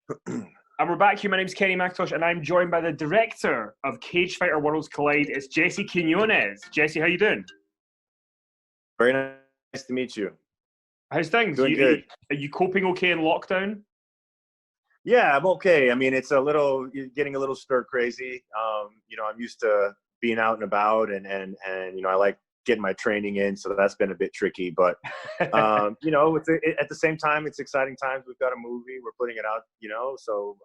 And we're back here. My name's Kenny McIntosh, and I'm joined by the director of Cagefighter Worlds Collide. It's Jesse Quinones. Jesse, how you doing? Very nice to meet you. How's things? Doing good. Are you coping okay in lockdown? Yeah, I'm okay. I mean, it's getting a little stir crazy. I'm used to being out and about, and I like getting my training in, so that's been a bit tricky. But at the same time, it's exciting times. We've got a movie, we're putting it out, So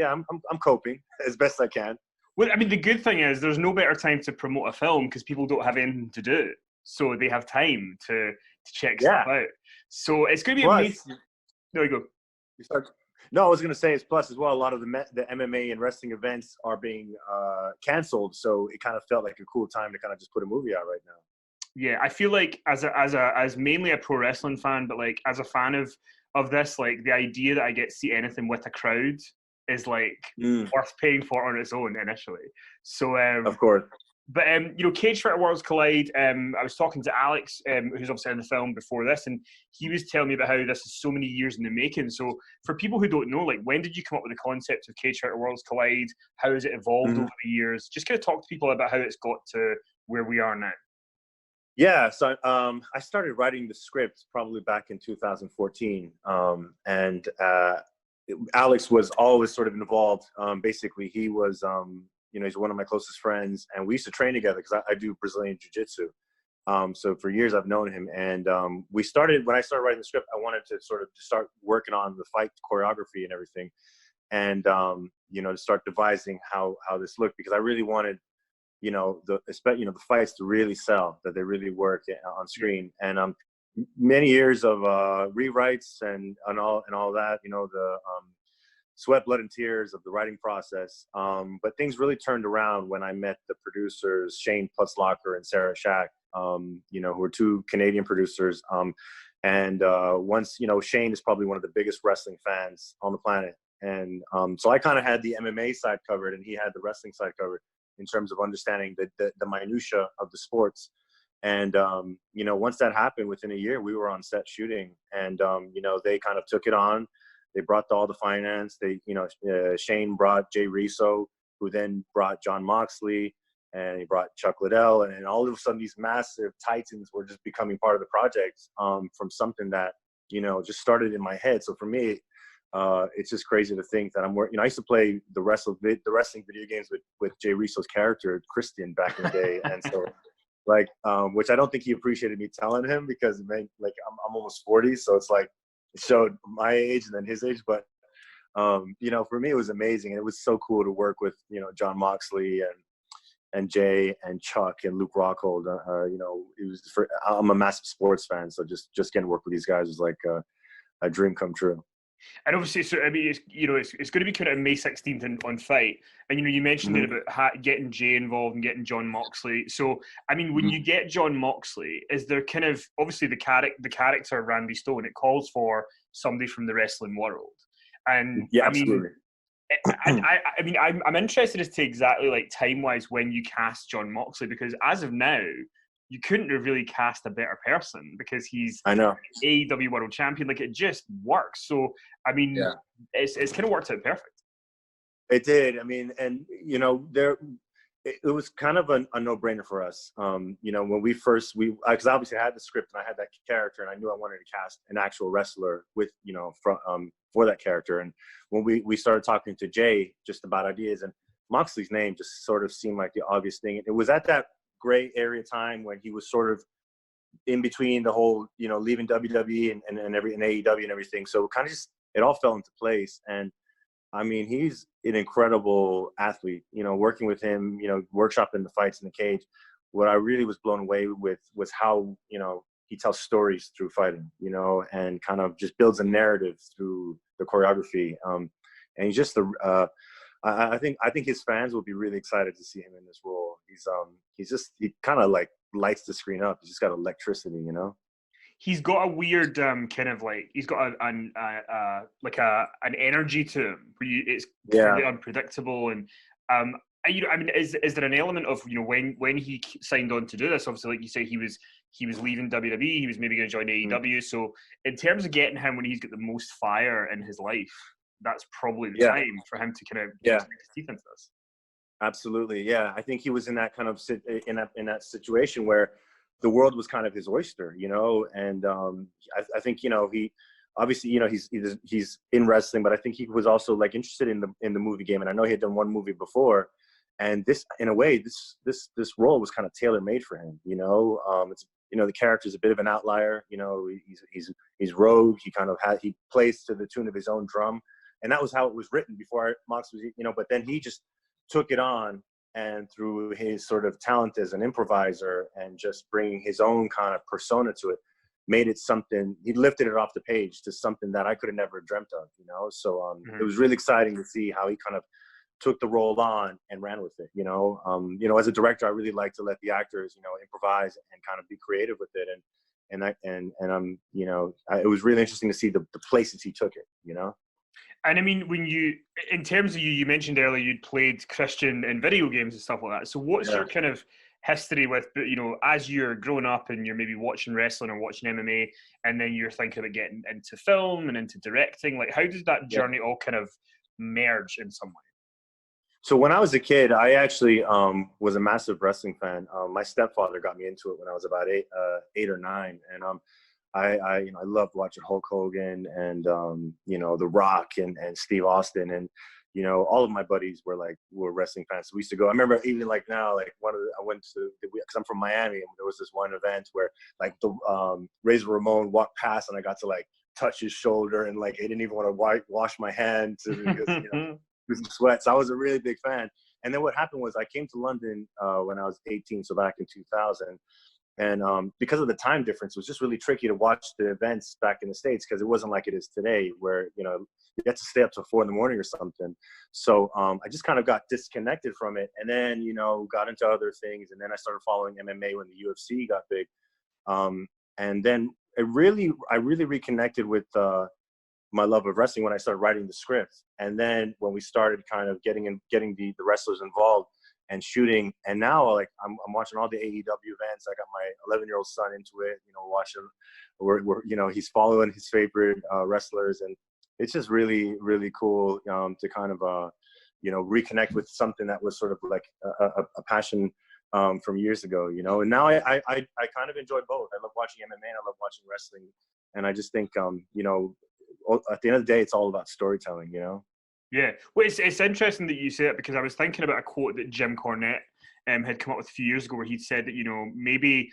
I'm coping as best I can. Well, I mean, the good thing is there's no better time to promote a film because people don't have anything to do, so they have time to check stuff out. So it's going to be amazing. There you go. No, I was going to say, it's plus as well, a lot of the MMA and wrestling events are being canceled, so it kind of felt like a cool time to kind of just put a movie out right now. Yeah, I feel like as mainly a pro wrestling fan, but like as a fan of this, like the idea that I get to see anything with a crowd is like worth paying for on its own initially. So of course. But Cagefighter Worlds Collide. I was talking to Alex, who's obviously in the film before this, and he was telling me about how this is so many years in the making. So for people who don't know, like, when did you come up with the concept of Cagefighter Worlds Collide? How has it evolved over the years? Just kind of talk to people about how it's got to where we are now. Yeah, so I started writing the script probably back in 2014, and Alex was always sort of involved. Basically, he was. He's one of my closest friends, and we used to train together because I do Brazilian Jiu-Jitsu. So for years I've known him, and when I started writing the script, I wanted to sort of start working on the fight choreography and everything, and to start devising how this looked, because I really wanted the fights to really sell, that they really work on screen. And many years of rewrites and all that, the sweat, blood, and tears of the writing process. But things really turned around when I met the producers, Shane Putzlocker and Sarah Shack, who are two Canadian producers. Once, Shane is probably one of the biggest wrestling fans on the planet. And so I kind of had the MMA side covered, and he had the wrestling side covered in terms of understanding the minutia of the sports. And, once that happened, within a year, we were on set shooting, and, they kind of took it on. They brought all the finance. Shane brought Jay Riso, who then brought John Moxley, and he brought Chuck Liddell. And all of a sudden, these massive titans were just becoming part of the project, from something that, just started in my head. So for me, it's just crazy to think that I'm working. I used to play the wrestling video games with Jay Riso's character, Christian, back in the day. And so, which I don't think he appreciated me telling him, because I'm almost 40. So it's like, it showed my age and then his age. But, for me, it was amazing. And it was so cool to work with, John Moxley and Jay and Chuck and Luke Rockhold. I'm a massive sports fan. So just getting to work with these guys was like a dream come true. And obviously, so I mean, it's going to be kind of May 16th on FITE, and you mentioned it about getting Jay involved and getting John Moxley. So I mean, when you get John Moxley, is there kind of, obviously the character Randy Stone, it calls for somebody from the wrestling world, and yeah, absolutely. I mean, I'm interested as to exactly, like, time wise when you cast John Moxley, because as of now, you couldn't have really cast a better person, because he's AEW World Champion. Like, it just works. So, I mean, it's kind of worked out perfect. It did. I mean, and, it was kind of a no-brainer for us. When because obviously I had the script and I had that character, and I knew I wanted to cast an actual wrestler with, for that character. And when we started talking to Jay just about ideas, and Moxley's name just sort of seemed like the obvious thing. It was at that gray area time when he was sort of in between the whole, leaving WWE and AEW and everything. So kind of just, it all fell into place. And I mean, he's an incredible athlete, working with him, workshopping the fights in the cage. What I really was blown away with was how, he tells stories through fighting, and kind of just builds a narrative through the choreography. And he's just I think his fans will be really excited to see him in this role. He kind of like lights the screen up. He's just got electricity, He's got a weird kind of like, he's got an energy to him where it's really unpredictable. And is there an element of, when he signed on to do this? Obviously, like you say, he was leaving WWE. He was maybe going to join AEW. So in terms of getting him when he's got the most fire in his life, that's probably the Yeah. time for him to kind of Yeah. sink his teeth into this. Absolutely. Yeah. I think he was in that kind of in that situation where the world was kind of his oyster, you know, and I think, you know, he obviously, you know, he's in wrestling, but I think he was also like interested in the movie game. And I know he had done one movie before, and this, in a way, this role was kind of tailor made for him, you know. It's, you know, the character's a bit of an outlier, you know, he's rogue. He plays to the tune of his own drum. And that was how it was written before Mox was, you know, but then he just took it on, and through his sort of talent as an improviser and just bringing his own kind of persona to it, made it something. He lifted it off the page to something that I could have never dreamt of, you know. So it was really exciting to see how he kind of took the role on and ran with it, you know. You know, as a director, I really like to let the actors, you know, improvise and kind of be creative with it, and you know, it was really interesting to see the places he took it, you know. And I mean, in terms of you mentioned earlier you'd played Christian in video games and stuff like that. So what's your kind of history with, you know, as you're growing up and you're maybe watching wrestling or watching MMA, and then you're thinking about getting into film and into directing? Like, how does that journey all kind of merge in some way? So when I was a kid, I actually was a massive wrestling fan. My stepfather got me into it when I was about eight or nine, and I you know, I loved watching Hulk Hogan and you know, The Rock and Steve Austin, and you know, all of my buddies were wrestling fans. So we used to go. I remember even like now, like I went to, because I'm from Miami, and there was this one event where like the Razor Ramon walked past, and I got to like touch his shoulder, and like I didn't even want to wash my hands because you know, losing sweat. So I was a really big fan. And then what happened was I came to London when I was 18, so back in 2000. And because of the time difference, it was just really tricky to watch the events back in the States, because it wasn't like it is today where, you know, you had to stay up till 4 a.m. or something. So I just kind of got disconnected from it, and then, you know, got into other things. And then I started following MMA when the UFC got big. And then I really reconnected with my love of wrestling when I started writing the script. And then when we started kind of getting the wrestlers involved and shooting, and now like I'm watching all the AEW events. I got my 11-year-old son into it, you know, watching. We're you know, he's following his favorite wrestlers, and it's just really cool to kind of you know, reconnect with something that was sort of like a passion from years ago, you know. And now I kind of enjoy both. I love watching MMA and I love watching wrestling, and I just think you know, at the end of the day, it's all about storytelling, you know. Yeah, well, it's interesting that you say it, because I was thinking about a quote that Jim Cornette had come up with a few years ago, where he'd said that, you know, maybe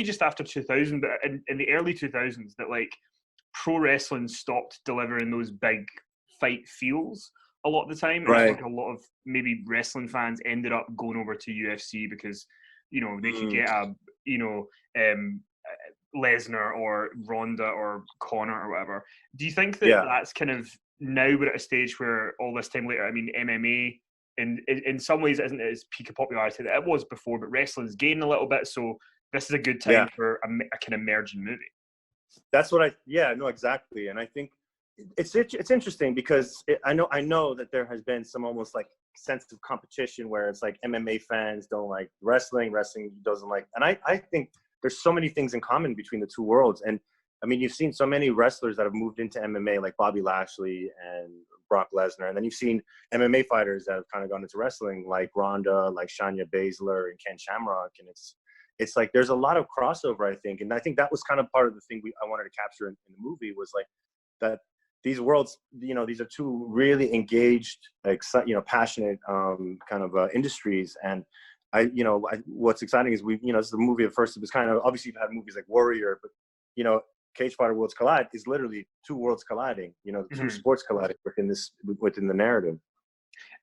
just after 2000, but in the early 2000s, that like pro wrestling stopped delivering those big fight feels a lot of the time. And I think a lot of maybe wrestling fans ended up going over to UFC because, you know, they could get a, you know, Lesnar or Ronda or Connor or whatever. Do you think that that's kind of, now we're at a stage where all this time later, I mean, MMA in some ways isn't as peak of popularity that it was before, but wrestling's gained a little bit, so this is a good time for a kind of merging movie. That's what no, exactly. And I think it's interesting because I know that there has been some almost like sense of competition where it's like MMA fans don't like wrestling doesn't like, and I think there's so many things in common between the two worlds. And I mean, you've seen so many wrestlers that have moved into MMA, like Bobby Lashley and Brock Lesnar. And then you've seen MMA fighters that have kind of gone into wrestling, like Ronda, like Shayna Baszler and Ken Shamrock. And it's like there's a lot of crossover, I think. And I think that was kind of part of the thing I wanted to capture in the movie, was like that these worlds, you know, these are two really engaged, like, you know, passionate kind of industries. And what's exciting is you know, this is the movie at first. It was kind of, obviously you've had movies like Warrior, but, you know, Cagefighter Worlds Collide is literally two worlds colliding, you know, two sports colliding within the narrative.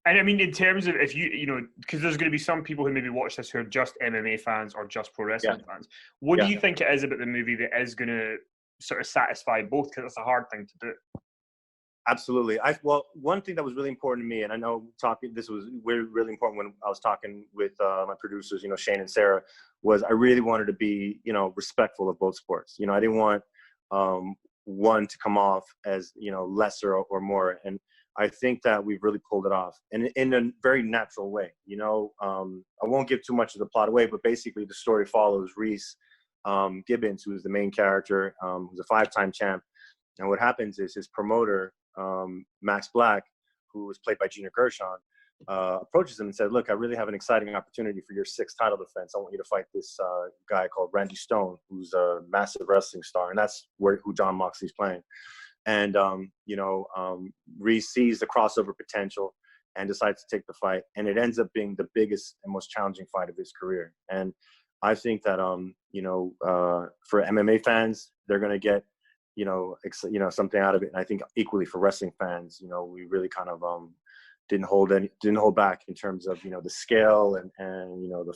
And I mean, in terms of, if you know, because there's going to be some people who maybe watch this who are just MMA fans or just pro wrestling fans. What do you think it is about the movie that is going to sort of satisfy both? Because it's a hard thing to do. Absolutely. Well, one thing that was really important to me, and I know this was really important when I was talking with my producers, you know, Shane and Sarah, was I really wanted to be, you know, respectful of both sports. You know, I didn't want one to come off as, you know, lesser or more. And I think that we've really pulled it off, and in a very natural way. You know, I won't give too much of the plot away, but basically the story follows Reese Gibbons, who's the main character, who's a 5-time champ. And what happens is his promoter Max Black, who was played by Gina Gershon, approaches him and said, "Look, I really have an exciting opportunity for your 6th title defense. I want you to fight this guy called Randy Stone, who's a massive wrestling star," and that's who Jon Moxley's playing. And Reese sees the crossover potential and decides to take the fight, and it ends up being the biggest and most challenging fight of his career. And I think that for MMA fans, they're going to get something out of it. And I think equally for wrestling fans, we really kind of didn't hold back in terms of the scale and the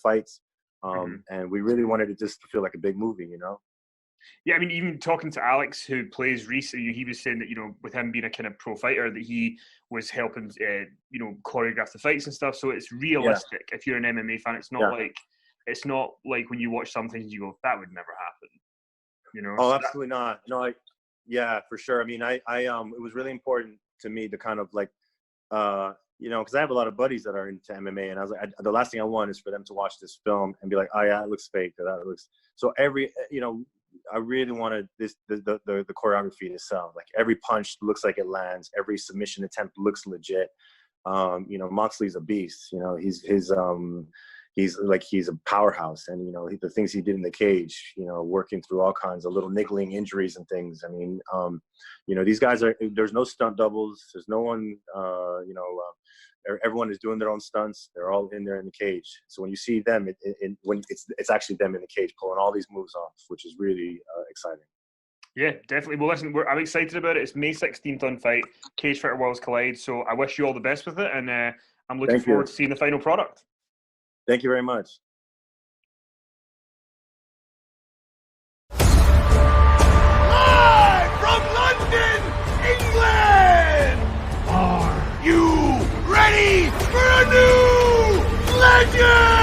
fights, and we really wanted it just to feel like a big movie. Yeah, I mean, even talking to Alex, who plays Reese, he was saying that, with him being a kind of pro fighter, that he was helping, choreograph the fights and stuff. So it's realistic. Yeah. If you're an MMA fan, it's not like when you watch some things, you go, that would never happen. Oh, so absolutely not. No, yeah, for sure. I mean, I it was really important to me to kind of like, because I have a lot of buddies that are into MMA, and I was like, the last thing I want is for them to watch this film and be like, oh yeah, it looks fake, or that looks. So I really wanted the choreography to sell. Like every punch looks like it lands. Every submission attempt looks legit. Moxley's a beast. He's a powerhouse, and the things he did in the cage. Working through all kinds of little niggling injuries and things. I mean, these guys there's no stunt doubles. There's no one. Everyone is doing their own stunts. They're all in there in the cage. So when you see them, when it's actually them in the cage pulling all these moves off, which is really exciting. Yeah, definitely. Well, listen, I'm excited about it. It's May 16th on FITE, Cagefighter Worlds Collide. So I wish you all the best with it, and I'm looking forward to seeing the final product. Thank you very much. Live from London, England! Are you ready for a new legend?